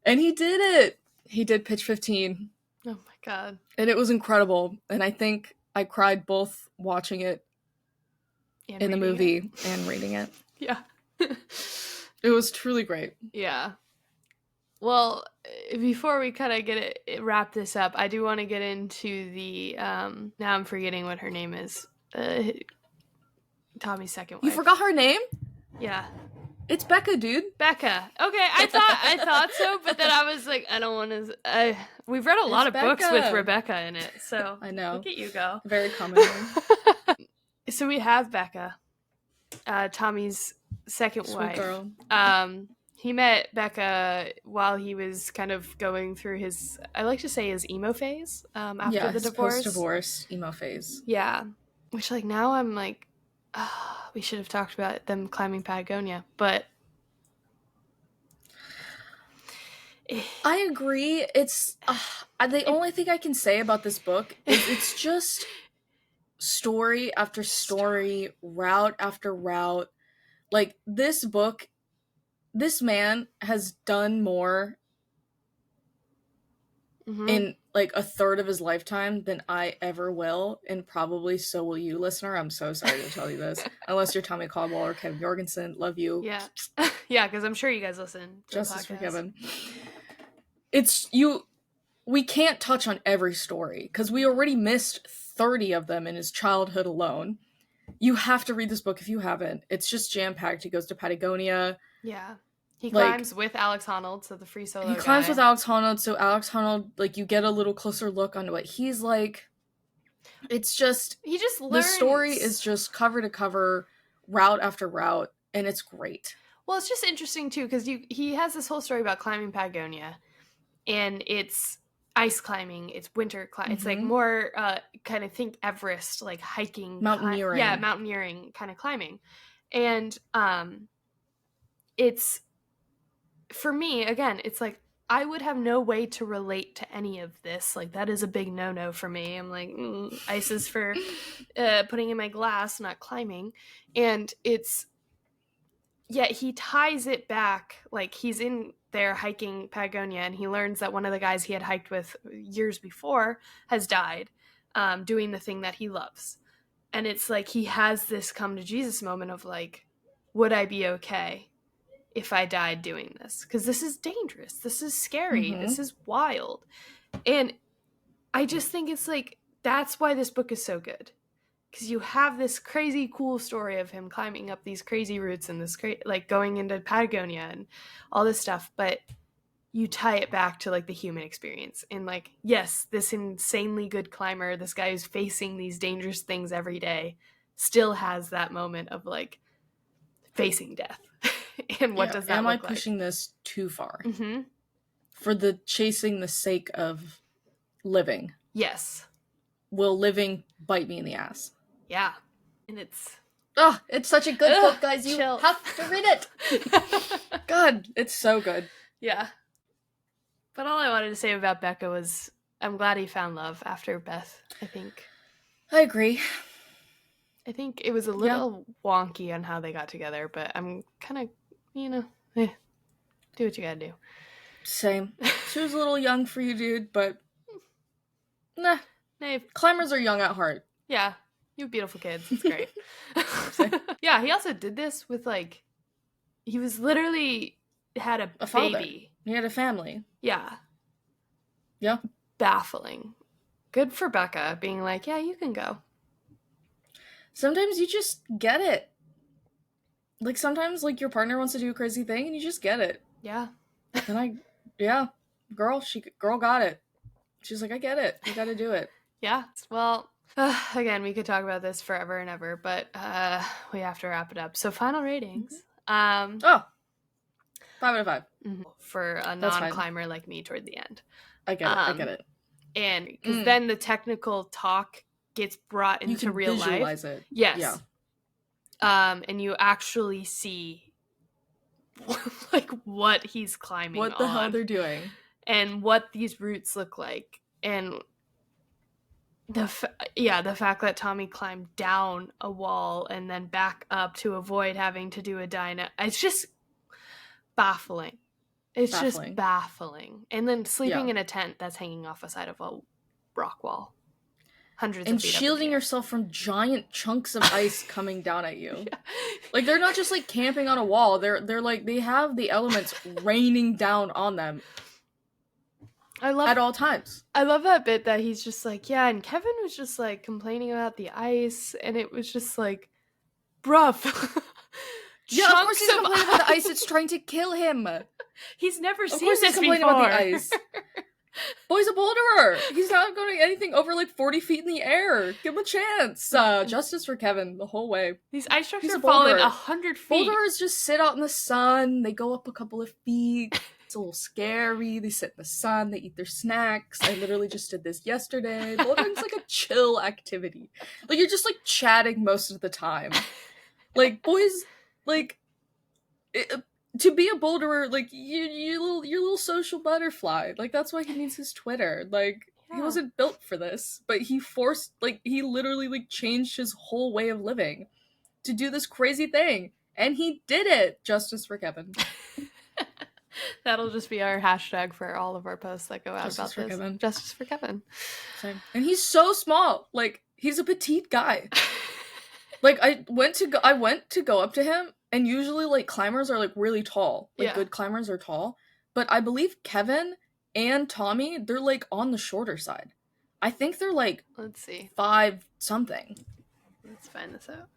And he did it. He did pitch 15. Oh, my God. And it was incredible. And I think I cried both watching it and in the movie and reading it. Yeah. It was truly great. Yeah. Well, before we kind of wrap this up, I do want to get into the now I'm forgetting what her name is. Tommy's second wife. You forgot her name? Yeah. It's Bekah, dude. Bekah. Okay, I thought so, but then I was like, I don't want to. We've read a lot of books with Rebecca in it, so I know. Look at you go. Very common name. So we have Bekah, Tommy's second Sweet wife. Girl. He met Bekah while he was kind of going through his, I like to say, his emo phase after the divorce. Post-divorce emo phase. Yeah, which like now I'm like, we should have talked about them climbing Patagonia, but I agree. It's the only thing I can say about this book is it's just story after story, route after route. Like, this book, this man has done more in like a third of his lifetime than I ever will, and probably so will you, listener. I'm so sorry to tell you this. Unless you're Tommy Caldwell or Kevin Jorgeson, love you. Yeah. Yeah, because I'm sure you guys listen to Justice the podcast. for Kevin. It's you. We can't touch on every story because we already missed 30 of them in his childhood alone. You have to read this book if you haven't. It's just jam-packed. He goes to Patagonia. Yeah. He climbs with Alex Honnold, so the free solo He climbs with Alex Honnold, so Alex Honnold, like, you get a little closer look onto what he's like. It's just... He just learns. The story is just cover to cover, route after route, and it's great. Well, it's just interesting, too, because he has this whole story about climbing Patagonia, and it's ice climbing, it's winter climbing, it's like more kind of think Everest, like hiking. Mountaineering. Mountaineering kind of climbing. And it's... For me, again, it's like, I would have no way to relate to any of this. Like, that is a big no-no for me. I'm like, ice is for putting in my glass, not climbing. And it's, yet he ties it back. Like, he's in there hiking Patagonia, and he learns that one of the guys he had hiked with years before has died doing the thing that he loves. And it's like, he has this come to Jesus moment of like, would I be okay if I died doing this? Because this is dangerous. This is scary. This is wild. And I just think it's like, that's why this book is so good. Because you have this crazy cool story of him climbing up these crazy routes and this like going into Patagonia and all this stuff. But you tie it back to like the human experience. And like, yes, this insanely good climber, this guy who's facing these dangerous things every day, still has that moment of like facing death. And what does that look like? Am I pushing this too far? For the chasing the sake of living. Yes. Will living bite me in the ass? Yeah. And it's... Oh, it's such a good book, guys. You have to read it. God, it's so good. Yeah. But all I wanted to say about Bekah was I'm glad he found love after Beth, I think. I agree. I think it was a little wonky on how they got together, but I'm kind of, do what you gotta do. Same. She was a little young for you, dude, but nah. Hey. Climbers are young at heart. Yeah. You have beautiful kids. It's great. Yeah, he also did this with, like, he was literally had a baby. Father. He had a family. Yeah. Yeah. Baffling. Good for Bekah being like, yeah, you can go. Sometimes you just get it. Like, sometimes, like, your partner wants to do a crazy thing, and you just get it. Yeah. And girl got it. She's like, I get it. You gotta do it. Yeah. Well, again, we could talk about this forever and ever, but we have to wrap it up. So, final ratings. 5 out of 5. For a non-climber like me toward the end. I get it. And because then the technical talk gets brought into real life. You can visualize it. Yes. Yeah. And you actually see like what he's climbing on. What the hell they're doing. And what these routes look like. And the fact that Tommy climbed down a wall and then back up to avoid having to do a dyno. It's just baffling. Just baffling. And then sleeping in a tent that's hanging off a side of a rock wall. hundreds and of feet shielding yourself from giant chunks of ice coming down at you. Yeah. Like, they're not just like camping on a wall. They're like, they have the elements raining down on them at all times. I love that bit that he's just like, yeah, and Kevin was just like complaining about the ice, and it was just like, bruv. Yeah, of course he's complaining about the ice. It's trying to kill him. He's never seen this before. About the ice. Boy's a boulderer. He's not going to anything over like 40 feet in the air. Give him a chance. Justice for Kevin the whole way. These ice trucks are falling 100 feet. Boulderers just sit out in the sun. They go up a couple of feet. It's a little scary. They sit in the sun. They eat their snacks. I literally just did this yesterday. Bouldering's like a chill activity. Like, you're just like chatting most of the time. Like, boys, like, to be a boulderer, like, you're a little social butterfly. Like, that's why he needs his Twitter. Like, he wasn't built for this, but he literally, like, changed his whole way of living to do this crazy thing. And he did it! Justice for Kevin. That'll just be our hashtag for all of our posts that go out Justice about this. Kevin. Justice for Kevin. Same. And he's so small. Like, he's a petite guy. Like, I went to go up to him, and usually, like, climbers are, like, really tall. Like, good climbers are tall. But I believe Kevin and Tommy, they're, like, on the shorter side. I think they're, like, let's see, 5-something. Let's find this out.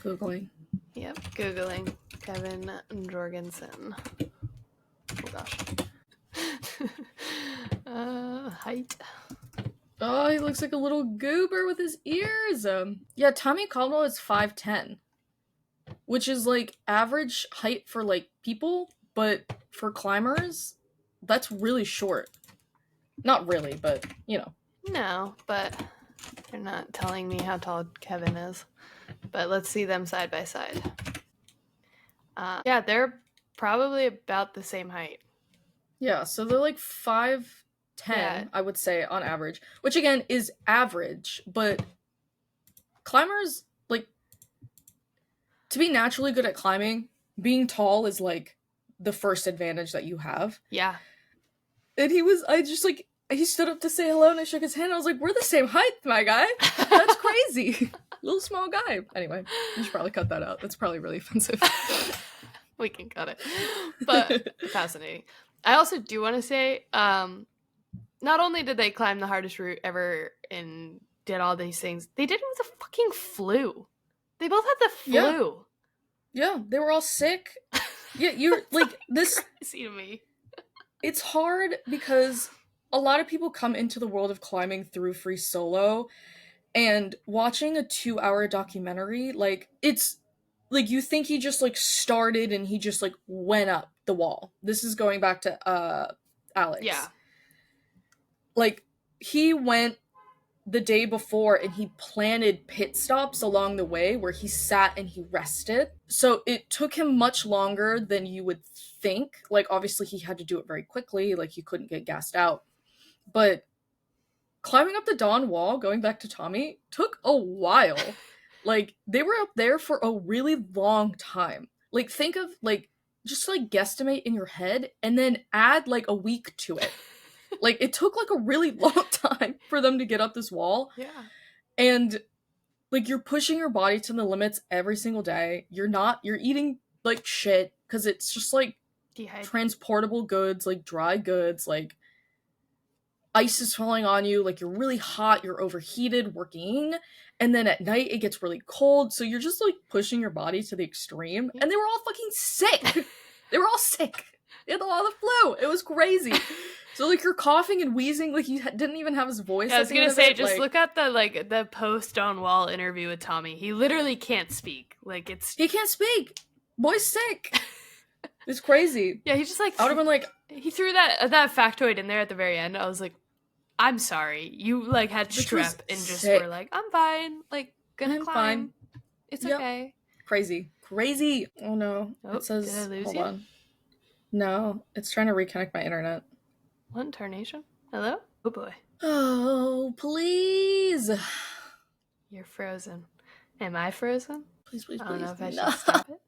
Googling. Yep, Googling Kevin Jorgeson. Oh, gosh. Height. Oh, he looks like a little goober with his ears. Yeah, Tommy Caldwell is 5'10", which is, like, average height for, like, people, but for climbers, that's really short. Not really, but, you know. No, but they're not telling me how tall Kevin is. But let's see them side by side. Yeah, they're probably about the same height. Yeah, so they're, like, 5'10", I would say, on average. Which, again, is average, but climbers, like, to be naturally good at climbing, being tall is, like, the first advantage that you have. Yeah. And he stood up to say hello, and I shook his hand, and I was like, we're the same height, my guy. That's crazy. Little small guy. Anyway, you should probably cut that out. That's probably really offensive. We can cut it. But fascinating. I also do want to say, not only did they climb the hardest route ever and did all these things, they did it with a fucking flu. They both had the flu. Yeah, they were all sick. Yeah, you're like this. Crazy to me. It's hard because a lot of people come into the world of climbing through free solo, and watching a 2-hour documentary, like, it's like you think he just like started and he just like went up the wall. This is going back to Alex. Yeah. Like, he went the day before and he planted pit stops along the way where he sat and he rested. So it took him much longer than you would think. Like, obviously he had to do it very quickly. Like, he couldn't get gassed out. But climbing up the Dawn Wall, going back to Tommy, took a while. Like, they were up there for a really long time. Like, think of, like, just, like, guesstimate in your head and then add, like, a week to it. Like, it took, like, a really long time for them to get up this wall. Yeah. And, like, you're pushing your body to the limits every single day. You're eating, like, shit, because it's just, like, transportable goods, like, dry goods, like, ice is falling on you, like, you're really hot, you're overheated working, and then at night it gets really cold, so you're just, like, pushing your body to the extreme, and they were all fucking sick! They were all sick! They had all the flu! It was crazy! So, like, you're coughing and wheezing, like, he didn't even have his voice. Yeah, I was gonna say, just look at the post-Dawn Wall interview with Tommy. He literally can't speak. Like, he can't speak! Boy's sick! It's crazy. Yeah, he just, like, I would've been like... He threw that factoid in there at the very end. I was like, I'm sorry. You, like, had strep and just were like, I'm fine. Like, gonna climb. Fine. It's okay. Crazy. Oh, no. It says... Did I lose hold you? on. No, it's trying to reconnect my internet. What? Tarnation? Hello? Oh, boy. Oh, please. You're frozen. Am I frozen? Please. I don't know if I should stop it.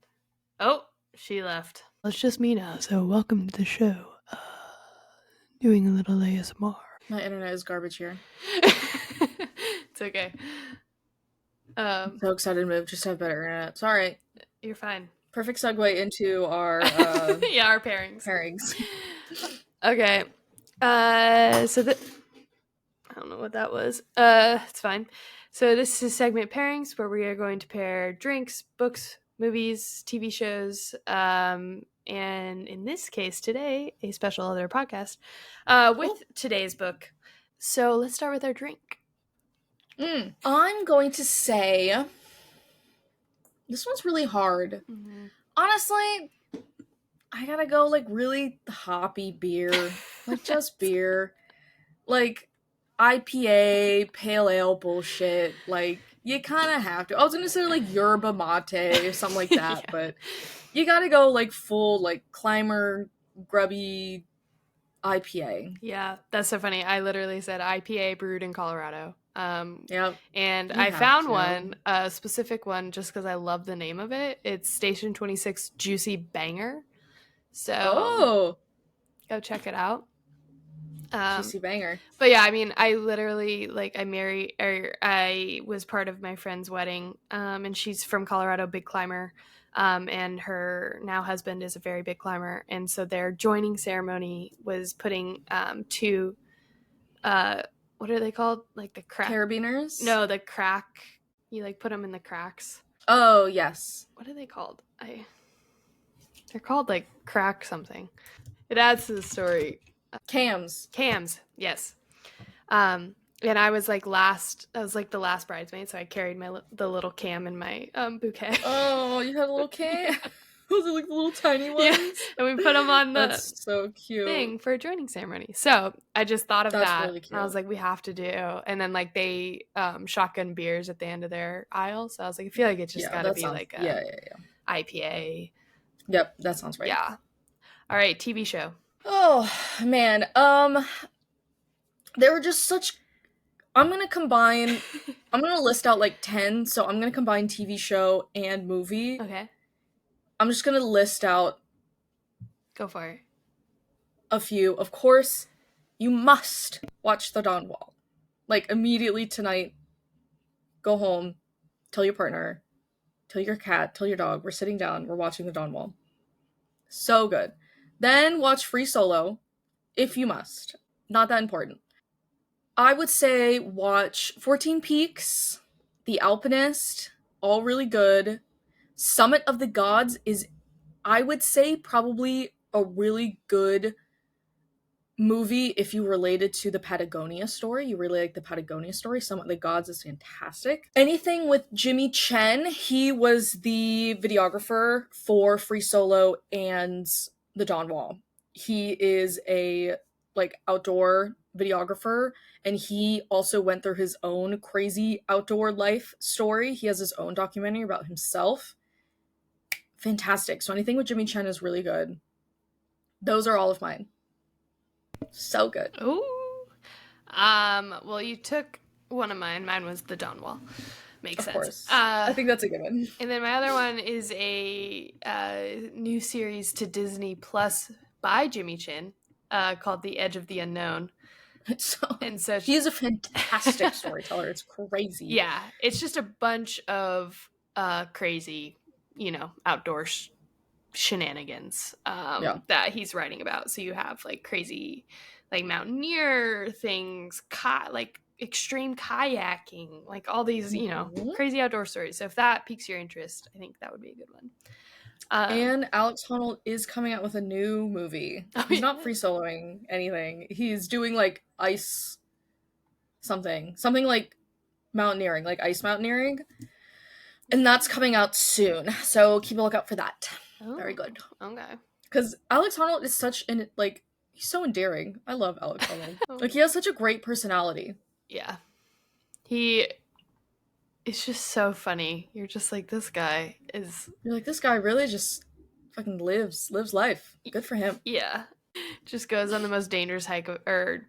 Oh, she left. Well, it's just me now, so welcome to the show. Doing a little ASMR. My internet is garbage here. It's It's okay. I'm so excited to move. Just have better internet. It's all right. You're fine. Perfect segue into our our pairings. Okay. So I don't know what that was. It's fine. So this is segment pairings where we are going to pair drinks, books, movies, TV shows, and in this case today, a special other podcast with today's book. So let's start with our drink. I'm going to say this one's really hard. Mm-hmm. Honestly, I gotta go like really hoppy beer, like just beer, like IPA, pale ale bullshit. Like you kind of have to. I was gonna say like yerba mate or something like that, yeah. But you gotta go like full like climber grubby IPA. Yeah, that's so funny. I literally said IPA brewed in Colorado. Yep. And I found one, a specific one, just because I love the name of it. It's Station 26 Juicy Banger. So go check it out. Juicy Banger. But yeah, I mean, I literally like I was part of my friend's wedding, and she's from Colorado, big climber. And her now husband is a very big climber, and so their joining ceremony was putting two what are they called? Like the crack carabiners? No, the crack. You like put them in the cracks. Oh yes. What are they called? They're called like crack something. It adds to the story. Cams, yes. And I was like the last bridesmaid, so I carried the little cam in my bouquet. Oh, you had a little cam? Was it like the little tiny ones? Yeah, and we put them on the That's so cute thing for a joining ceremony. So I just thought of that. Really cute. I was like, we have to do. And then like they shotgun beers at the end of their aisle. So I was like, I feel like it's just got to be like a IPA. Yep, that sounds right. Yeah. All right, TV show. Oh man, they were just such. I'm gonna list out like 10. So I'm gonna combine TV show and movie. Okay. I'm just gonna list out. Go for it. A few. Of course, you must watch The Dawn Wall. Like immediately tonight. Go home, tell your partner, tell your cat, tell your dog, we're sitting down, we're watching The Dawn Wall. So good. Then watch Free Solo, if you must. Not that important. I would say watch 14 Peaks, The Alpinist, all really good. Summit of the Gods is, I would say, probably a really good movie if you related to the Patagonia story. You really like the Patagonia story. Summit of the Gods is fantastic. Anything with Jimmy Chen, he was the videographer for Free Solo and The Dawn Wall. He is a outdoor videographer, and he also went through his own crazy outdoor life story. He has his own documentary about himself. Fantastic. So anything with Jimmy Chen is really good. Those are all of mine. So good. Ooh. Well, you took one of mine. Mine was The Dawn Wall. Makes sense. Of course. I think that's a good one. And then my other one is a new series to Disney Plus by Jimmy Chin called The Edge of the Unknown. So he is a fantastic storyteller. It's crazy. Yeah. It's just a bunch of crazy, outdoor shenanigans that he's writing about. So you have like crazy like mountaineer things, like extreme kayaking, like all these crazy outdoor stories. So if that piques your interest, I think that would be a good one. And Alex Honnold is coming out with a new movie. He's not free soloing anything. He's doing like ice something like mountaineering, like ice mountaineering, and that's coming out soon. So keep a lookout for that. Oh, very good. Okay. Because Alex Honnold is such he's so endearing. I love Alex Honnold. Like he has such a great personality. Yeah. It's just so funny. You're just like, this guy really just fucking lives life. Good for him. Yeah. Just goes on the most dangerous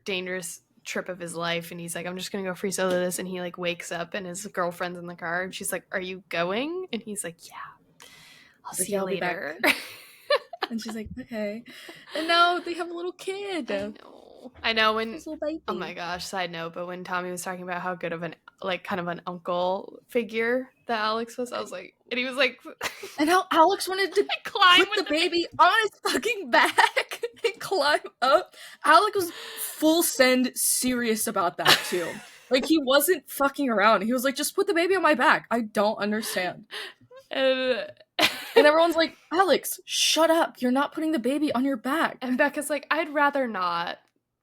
dangerous trip of his life, and he's like, I'm just gonna go free solo this, and he like wakes up and his girlfriend's in the car and she's like, are you going? And he's like, yeah, I'll see you later. And she's like, okay. And now they have a little kid. I know. I know when, His little baby. oh my gosh, side note, but when Tommy was talking about how good of an, like, kind of an uncle figure that Alex was, I was like, and he was like, and how Alex wanted to climb put the baby on his fucking back and climb up. Alex was full send serious about that too. Like, he wasn't fucking around. He was like, just put the baby on my back. I don't understand. And everyone's like, Alex, shut up. You're not putting the baby on your back. And Becca's like, I'd rather not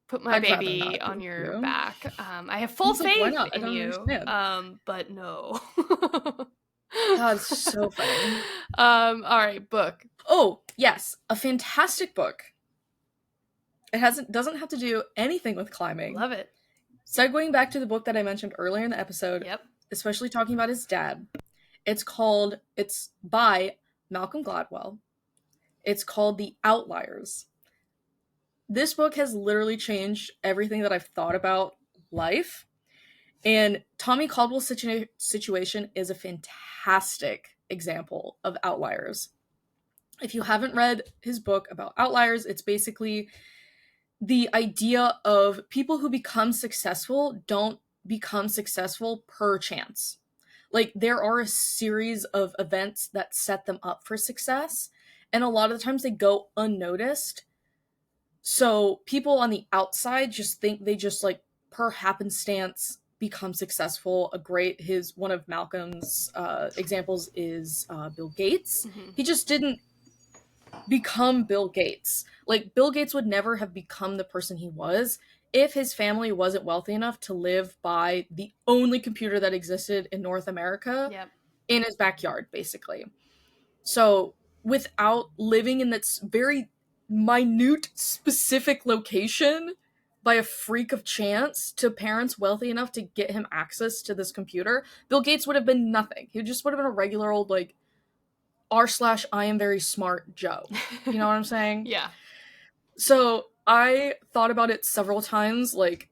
put my baby on your back. I have full faith in you. But no. That's so funny. All right, book. Oh, yes. A fantastic book. It doesn't have to do anything with climbing. Love it. Segueing back to the book that I mentioned earlier in the episode, especially talking about his dad. It's by Malcolm Gladwell. It's called The Outliers. This book has literally changed everything that I've thought about life. And Tommy Caldwell's situation is a fantastic example of outliers. If you haven't read his book about outliers, it's basically the idea of people who become successful don't become successful per chance. Like, there are a series of events that set them up for success, and a lot of the times they go unnoticed. So people on the outside just think they just, like, per happenstance become successful. One of Malcolm's examples is Bill Gates. Mm-hmm. He just didn't become Bill Gates. Like, Bill Gates would never have become the person he was if his family wasn't wealthy enough to live by the only computer that existed in North America in his backyard, basically. So without living in this very minute, specific location by a freak of chance to parents wealthy enough to get him access to this computer, Bill Gates would have been nothing. He just would have been a regular old, like, r/I am very smart Joe. You know what I'm saying? Yeah. So I thought about it several times, like,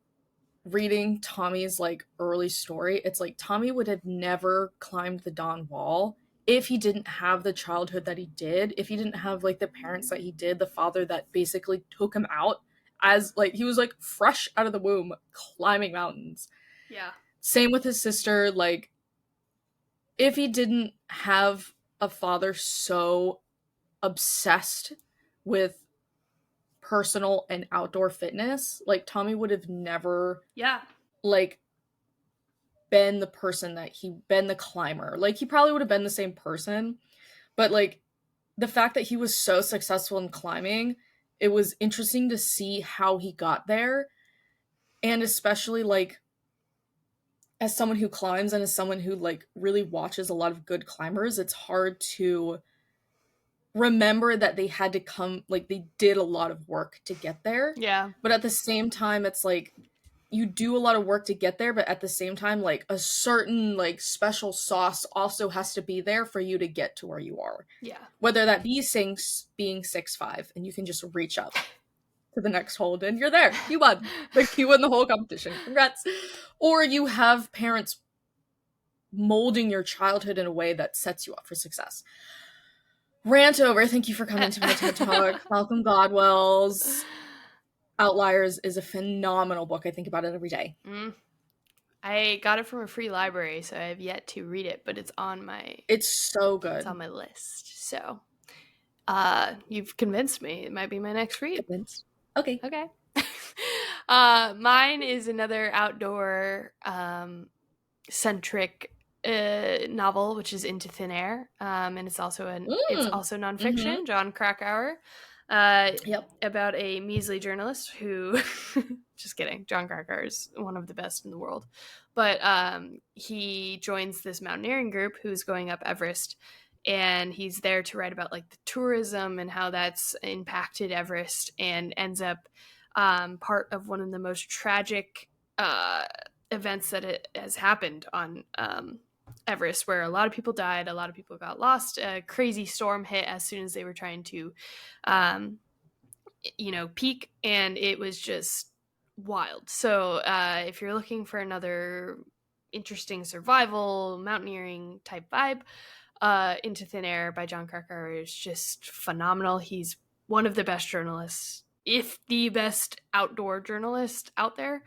reading Tommy's, like, early story. It's like, Tommy would have never climbed the Dawn Wall if he didn't have the childhood that he did, if he didn't have, like, the parents that he did, the father that basically took him out as, like, he was, like, fresh out of the womb climbing mountains. Yeah. Same with his sister. Like, if he didn't have a father so obsessed with personal and outdoor fitness, like, Tommy would have never like been the person that been the climber. Like, he probably would have been the same person, but, like, the fact that he was so successful in climbing, it was interesting to see how he got there. And especially, like, as someone who climbs and as someone who, like, really watches a lot of good climbers, it's hard to remember that they had to they did a lot of work to get there. Yeah. But at the same time, it's like, you do a lot of work to get there, but at the same time, like, a certain, like, special sauce also has to be there for you to get to where you are. Yeah. Whether that be being 6'5", and you can just reach up to the next hold and you're there. You won. Like, you won the whole competition. Congrats. Or you have parents molding your childhood in a way that sets you up for success. Rant over. Thank you for coming to my TED Talk. Malcolm Gladwell's Outliers is a phenomenal book. I think about it every day. I got it from a free library, so I have yet to read it, but it's so good. It's on my list. So you've convinced me. It might be my next read. Convinced. Okay. Mine is another outdoor centric novel, which is Into Thin Air, and it's also nonfiction. Mm-hmm. Jon Krakauer, about a measly journalist who just kidding, Jon Krakauer is one of the best in the world, but he joins this mountaineering group who's going up Everest, and he's there to write about, like, the tourism and how that's impacted Everest, and ends up part of one of the most tragic events that it has happened on Everest, where a lot of people died, a lot of people got lost. A crazy storm hit as soon as they were trying to peak, and it was just wild. So if you're looking for another interesting survival mountaineering type vibe, Into Thin Air by Jon Krakauer is just phenomenal. He's one of the best journalists if the best outdoor journalist out there.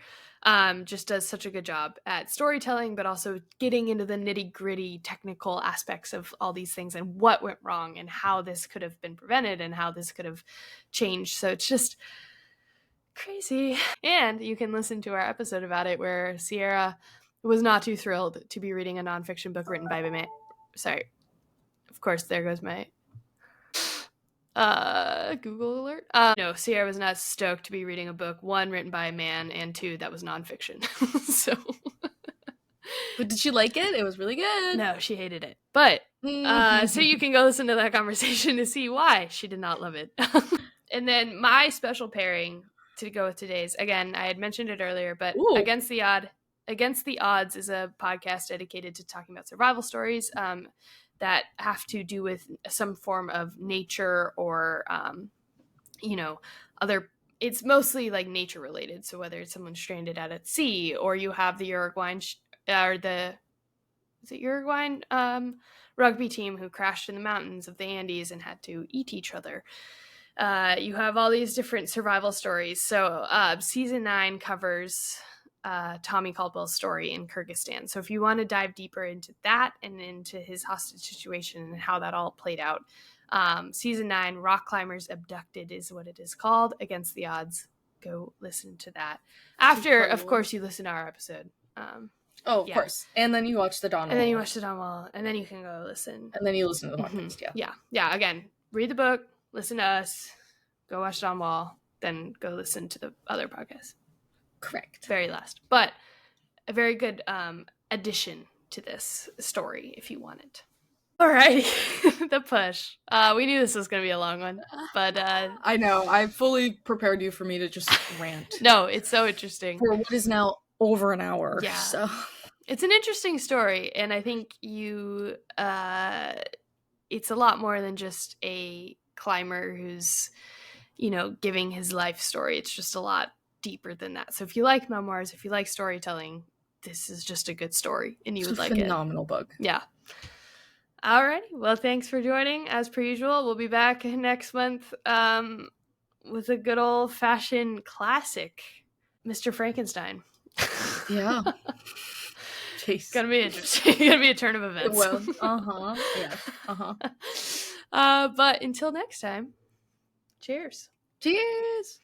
Just does such a good job at storytelling, but also getting into the nitty-gritty technical aspects of all these things and what went wrong and how this could have been prevented and how this could have changed. So it's just crazy. And you can listen to our episode about it where Sierra was not too thrilled to be reading a nonfiction book written by a man. Sorry. Of course, there goes my Google alert. No, Sierra was not stoked to be reading a book, 1, written by a man, and 2, that was nonfiction. So, but did she like it? It was really good. No, she hated it. But so you can go listen to that conversation to see why she did not love it. And then my special pairing to go with today's, again, I had mentioned it earlier, but Against the Odds is a podcast dedicated to talking about survival stories. That have to do with some form of nature or, it's mostly like nature related. So whether it's someone stranded out at sea or you have the Uruguayan rugby team who crashed in the mountains of the Andes and had to eat each other. You have all these different survival stories. So season 9 covers Tommy Caldwell's story in Kyrgyzstan. So if you want to dive deeper into that and into his hostage situation and how that all played out, season 9, Rock Climbers Abducted is what it is called, Against the Odds. Go listen to that. After, of course, you listen to our episode. Of course. And then you watch the Dawn Wall. And then you watch the Dawn Wall. And then you can go listen. And then you listen to the podcast, Yeah. Again, read the book, listen to us, go watch Dawn Wall, then go listen to the other podcast. Correct. Very last. But a very good addition to this story if you want it. All right. The push. We knew this was going to be a long one, but I know. I fully prepared you for me to just rant. No, it's so interesting. For what is now over an hour. Yeah. So it's an interesting story, and I think you it's a lot more than just a climber who's, giving his life story. It's just a lot deeper than that. So if you like memoirs, if you like storytelling, this is just a good story and you would like it. Phenomenal book. Yeah. Alrighty. Well, thanks for joining. As per usual, we'll be back next month with a good old fashioned classic, Mr. Frankenstein. Yeah. It's gonna be interesting. It's gonna be a turn of events. It will. Yeah. But until next time, cheers. Cheers.